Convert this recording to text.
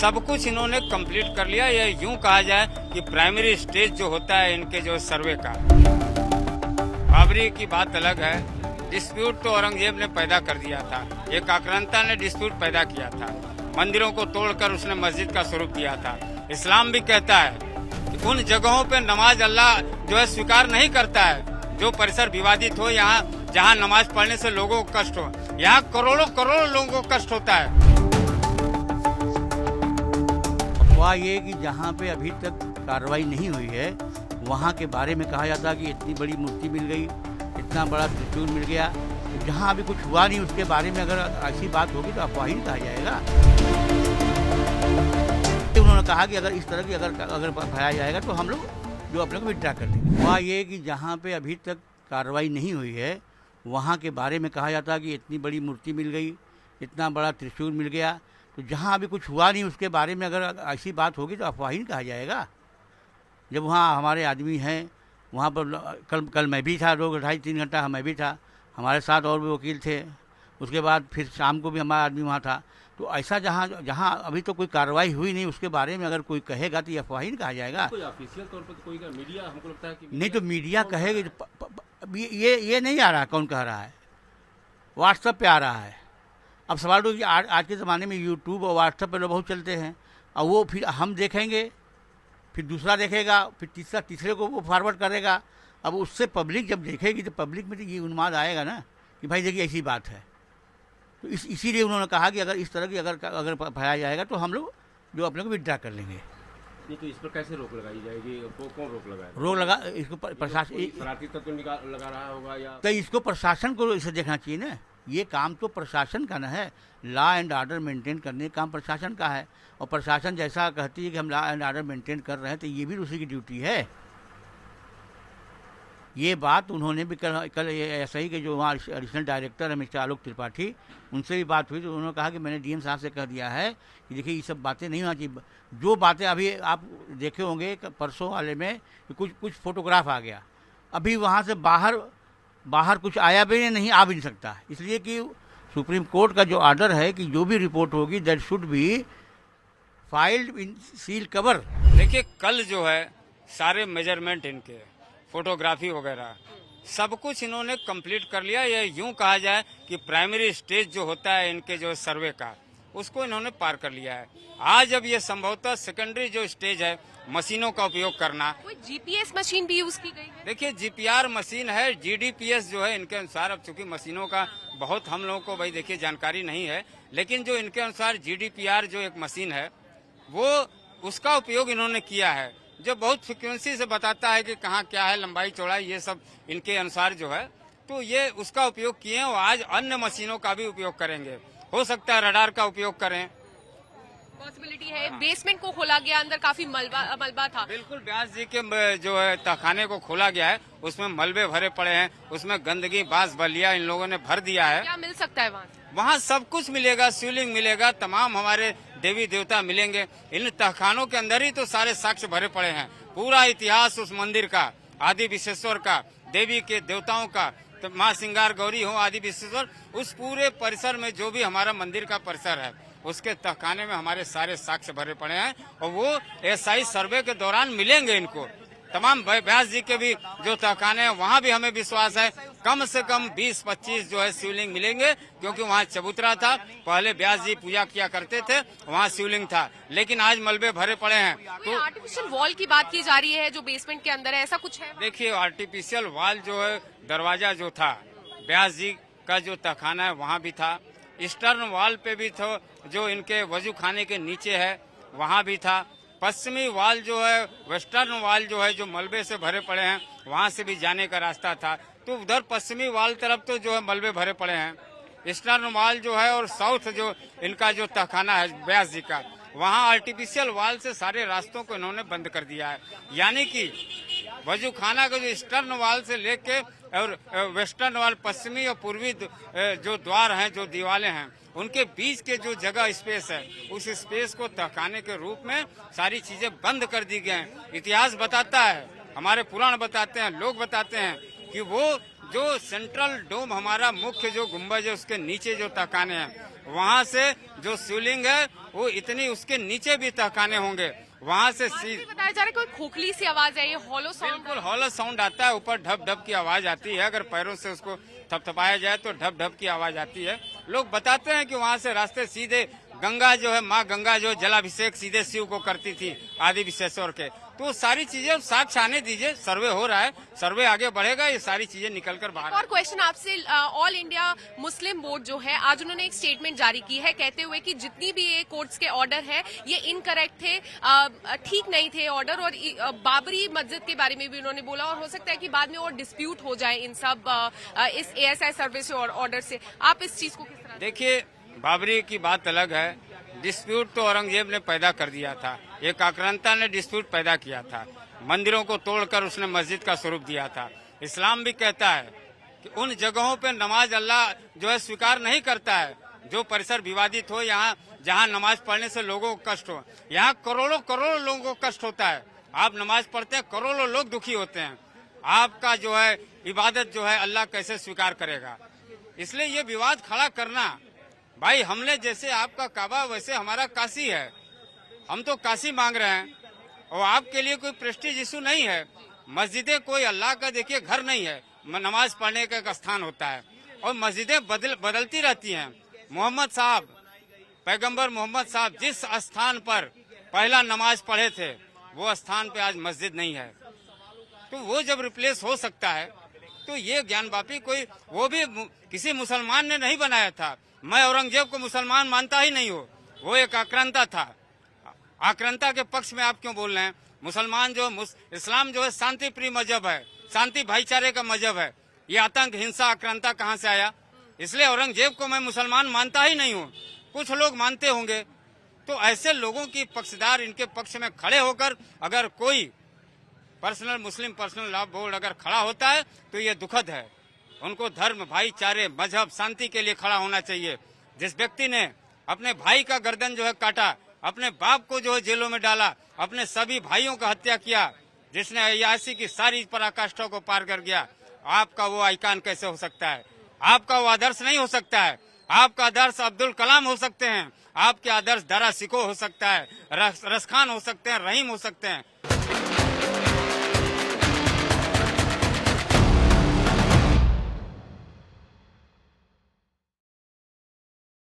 सब कुछ इन्होंने कंप्लीट कर लिया। ये यूं कहा जाए कि प्राइमरी स्टेज जो होता है इनके जो सर्वे का। बाबरी की बात अलग है, डिस्प्यूट तो औरंगजेब ने पैदा कर दिया था, एक आक्रांता ने डिस्प्यूट पैदा किया था, मंदिरों को तोड़कर उसने मस्जिद का स्वरूप दिया था। इस्लाम भी कहता है कि उन जगहों पे नमाज अल्लाह जो है स्वीकार नहीं करता है जो परिसर विवादित हो, यहाँ जहाँ नमाज पढ़ने से लोगों को कष्ट हो। यहाँ करोड़ों करोड़ों लोगों को कष्ट होता है। अफवाह ये कि जहाँ पे अभी तक कार्रवाई नहीं हुई है वहाँ के बारे में कहा जाता है कि इतनी बड़ी मूर्ति मिल गई, इतना बड़ा त्रिशूल मिल गया। तो जहाँ अभी कुछ हुआ नहीं उसके बारे में अगर ऐसी बात होगी तो अफवाह ही कहा जाएगा। उन्होंने कहा कि अगर इस तरह की अगर पाया जाएगा तो हम लोग जो अपने को विड्रा कर लेंगे। अफवाह ये कि जहाँ पे अभी तक कार्रवाई नहीं हुई है वहाँ के बारे में कहा जाता है कि इतनी बड़ी मूर्ति मिल गई, इतना बड़ा त्रिशूल मिल गया। तो जहाँ अभी कुछ हुआ नहीं उसके बारे में अगर ऐसी बात होगी तो अफवाह ही कहा जाएगा। जब वहाँ हमारे आदमी हैं, वहाँ पर कल मैं भी था, 2-2.5-3 घंटा मैं भी था, हमारे साथ और भी वकील थे। उसके बाद फिर शाम को भी हमारा आदमी वहाँ था। तो ऐसा जहाँ अभी तो कोई कार्रवाई हुई नहीं उसके बारे में अगर कोई कहेगा तो ये अफवाह ही कहा जाएगा। कोई ऑफिशियल तौर पर कोई मीडिया, हमको लगता है कि नहीं तो मीडिया कहेगी तो ये नहीं आ रहा। कौन कह रहा है? व्हाट्सएप पे आ रहा है। अब सवाल तो आज के ज़माने में यूट्यूब और व्हाट्सएप पे लोग बहुत चलते हैं, और वो फिर हम देखेंगे, फिर दूसरा देखेगा, फिर तीसरे को वो फॉरवर्ड करेगा। अब उससे पब्लिक जब देखेगी तो पब्लिक में तो ये उन्माद आएगा ना कि भाई देखिए ऐसी बात है। तो इसीलिए उन्होंने कहा कि अगर इस तरह की अगर पाया जाएगा तो हम लोग जो अपने को विड्रा कर लेंगे। नहीं तो इस पर कैसे रोक लगाई जाएगी? कौन रोक लगाएगा? रोक लगा इसको प्रशासन शरारती तत्व लगा रहा होगा या तो इसको प्रशासन को इसे देखना चाहिए ना। ये काम तो प्रशासन का ना है, लॉ एंड ऑर्डर मेंटेन करने का काम प्रशासन का है। और प्रशासन जैसा कहती है कि हम लॉ एंड ऑर्डर मेंटेन कर रहे हैं तो ये भी उसी की ड्यूटी है। ये बात उन्होंने भी कल ऐसा ही कि जो वहाँ एडिशनल डायरेक्टर है मिस्टर आलोक त्रिपाठी, उनसे भी बात हुई तो उन्होंने कहा कि मैंने डीएम साहब से कह दिया है कि देखिए ये सब बातें नहीं होना चाहिए। जो बातें अभी आप देखे होंगे परसों वाले में कुछ फोटोग्राफ आ गया, अभी वहाँ से बाहर कुछ आया भी नहीं, आ भी नहीं सकता, इसलिए कि सुप्रीम कोर्ट का जो ऑर्डर है कि जो भी रिपोर्ट होगी that should be filed in seal cover. देखिए कल जो है सारे मेजरमेंट इनके, फोटोग्राफी वगैरह सब कुछ इन्होंने कंप्लीट कर लिया। ये यूं कहा जाए कि प्राइमरी स्टेज जो होता है इनके जो सर्वे का, उसको इन्होंने पार कर लिया है। आज अब ये संभवतः सेकेंडरी जो स्टेज है, मशीनों का उपयोग करना। कोई जीपीएस मशीन भी यूज की गई है? देखिए जीपीआर मशीन है, जीडीपीएस जो है इनके अनुसार। अब चूंकि मशीनों का बहुत हम लोगों को भाई देखिए जानकारी नहीं है, लेकिन जो इनके अनुसार जीडीपीआर जो एक मशीन है वो उसका उपयोग इन्होंने किया है, जो बहुत फ्रिक्वेंसी से बताता है कि कहाँ क्या है, लंबाई चौड़ाई, ये सब इनके अनुसार जो है। तो ये उसका उपयोग किए हैं और आज अन्य मशीनों का भी उपयोग करेंगे। हो सकता है रडार का उपयोग करें। पॉसिबिलिटी है। बेसमेंट को खोला गया, अंदर काफी मलबा था। बिल्कुल, व्यास जी के जो है तहखाने को खोला गया है, उसमें मलबे भरे पड़े हैं, उसमें गंदगी बांस बलिया इन लोगों ने भर दिया है। क्या मिल सकता है वहाँ? वहाँ सब कुछ मिलेगा, शिवलिंग मिलेगा, तमाम हमारे देवी देवता मिलेंगे। इन तहखानों के अंदर ही तो सारे साक्ष्य भरे पड़े हैं, पूरा इतिहास उस मंदिर का, आदि विश्वेश्वर का, देवी के देवताओं का, तो माँ सिंगार गौरी हो, आदि विश्वेश्वर, उस पूरे परिसर में जो भी हमारा मंदिर का परिसर है उसके तहखाने में हमारे सारे साक्ष्य भरे पड़े हैं। और वो एसआई सर्वे के दौरान मिलेंगे इनको। तमाम व्यास जी के भी जो तहखाने हैं वहाँ भी हमें विश्वास है कम से कम 20-25 जो है शिवलिंग मिलेंगे, क्योंकि वहाँ चबूतरा था, पहले व्यास जी पूजा किया करते थे, वहाँ शिवलिंग था, लेकिन आज मलबे भरे पड़े हैं। तो आर्टिफिशियल वॉल की बात की जा रही है जो बेसमेंट के अंदर है, ऐसा कुछ है? देखिए आर्टिफिशियल वॉल जो है, दरवाजा जो था व्यास जी का जो तहखाना है वहाँ भी था, ईस्टर्न वॉल पे भी था, जो इनके वजू खाने के नीचे है वहाँ भी था, पश्चिमी वॉल जो है, वेस्टर्न वॉल जो है, जो मलबे से भरे पड़े हैं, वहाँ से भी जाने का रास्ता था। तो उधर पश्चिमी वॉल तरफ तो जो है मलबे भरे पड़े हैं, ईस्टर्न वॉल जो है और साउथ जो इनका जो तहखाना है व्यास जी का, वहाँ आर्टिफिशियल वॉल से सारे रास्तों को इन्होंने बंद कर दिया है। यानी कि वजू खाना का जो ईस्टर्न वॉल से लेके और वेस्टर्न वॉल, पश्चिमी और पूर्वी जो द्वार हैं, जो दीवारें हैं, उनके बीच के जो जगह स्पेस है, उस स्पेस को तहखाने के रूप में सारी चीजें बंद कर दी गई हैं। इतिहास बताता है, हमारे पुराण बताते हैं, लोग बताते हैं कि वो जो सेंट्रल डोम हमारा मुख्य जो गुम्बज है उसके नीचे जो तहखाने हैं वहाँ से जो शिवलिंग है वो इतनी उसके नीचे भी तहखाने होंगे, वहाँ से बताया जा रहा है कोई खोखली सी आवाज है, ये हॉलो साउंड। बिल्कुल हॉलो साउंड आता है, ऊपर ढप ढप की आवाज आती है। अगर पैरों से उसको थपथपाया जाए तो ढप ढप की आवाज आती है। लोग बताते हैं कि वहाँ से रास्ते सीधे गंगा जो है, माँ गंगा जो जलाभिषेक सीधे शिव को करती थी आदि विशेश्वर के। तो सारी चीजें साक्ष्य आने दीजिए, सर्वे हो रहा है, सर्वे आगे बढ़ेगा, ये सारी चीजें निकल कर बाहर। और क्वेश्चन आपसे, ऑल इंडिया मुस्लिम बोर्ड जो है आज उन्होंने एक स्टेटमेंट जारी की है कहते हुए कि जितनी भी ये कोर्ट्स के ऑर्डर है ये इनकरेक्ट थे, ठीक नहीं थे ऑर्डर, और बाबरी मस्जिद के बारे में भी उन्होंने बोला, और हो सकता है कि बाद में और डिस्प्यूट हो जाए इन सब इस ASI सर्विस ऑर्डर से। आप इस चीज को किस तरह देखिए, बाबरी की बात अलग है, डिस्प्यूट तो औरंगजेब ने पैदा कर दिया था, एक आक्रांता ने डिस्प्यूट पैदा किया था, मंदिरों को तोड़कर उसने मस्जिद का स्वरूप दिया था। इस्लाम भी कहता है कि उन जगहों पे नमाज अल्लाह जो है स्वीकार नहीं करता है जो परिसर विवादित हो, यहाँ जहाँ नमाज पढ़ने से लोगों को कष्ट हो। यहाँ करोड़ों करोड़ों लोगों को कष्ट होता है, आप नमाज पढ़ते हैं, करोड़ों लोग दुखी होते हैं, आपका जो है इबादत जो है अल्लाह कैसे स्वीकार करेगा। इसलिए ये विवाद खड़ा करना, भाई हमने जैसे आपका काबा वैसे हमारा काशी है, हम तो काशी मांग रहे हैं, और आपके लिए कोई प्रेस्टीज इशू नहीं है। मस्जिदें कोई अल्लाह का देखिए घर नहीं है, नमाज पढ़ने का एक स्थान होता है, और मस्जिदें बदलती रहती हैं। मोहम्मद साहब, पैगंबर मोहम्मद साहब जिस स्थान पर पहला नमाज पढ़े थे वो स्थान पे आज मस्जिद नहीं है, तो वो जब रिप्लेस हो सकता है तो ये ज्ञानवापी कोई, वो भी किसी मुसलमान ने नहीं बनाया था। मैं औरंगजेब को मुसलमान मानता ही नहीं हूँ, वो एक आक्रांता था। आक्रांता के पक्ष में आप क्यों बोल रहे हैं? मुसलमान जो इस्लाम जो है शांति प्रिय मजहब है, शांति भाईचारे का मजहब है। ये आतंक हिंसा आक्रांता कहाँ से आया? इसलिए औरंगजेब को मैं मुसलमान मानता ही नहीं हूँ, कुछ लोग मानते होंगे। तो ऐसे लोगों की पक्षदार इनके पक्ष में खड़े होकर अगर कोई पर्सनल मुस्लिम पर्सनल लॉ बोर्ड अगर खड़ा होता है तो ये दुखद है। उनको धर्म भाईचारे मजहब शांति के लिए खड़ा होना चाहिए। जिस व्यक्ति ने अपने भाई का गर्दन जो है काटा, अपने बाप को जो है जेलों में डाला, अपने सभी भाइयों का हत्या किया, जिसने अय्याशी की सारी पराकाष्ठा को पार कर गया, आपका वो आइकान कैसे हो सकता है? आपका वो आदर्श नहीं हो सकता है। आपका आदर्श अब्दुल कलाम हो सकते हैं, आपके आदर्श दारा सिको हो सकता है, रसखान हो सकते हैं, रहीम हो सकते हैं।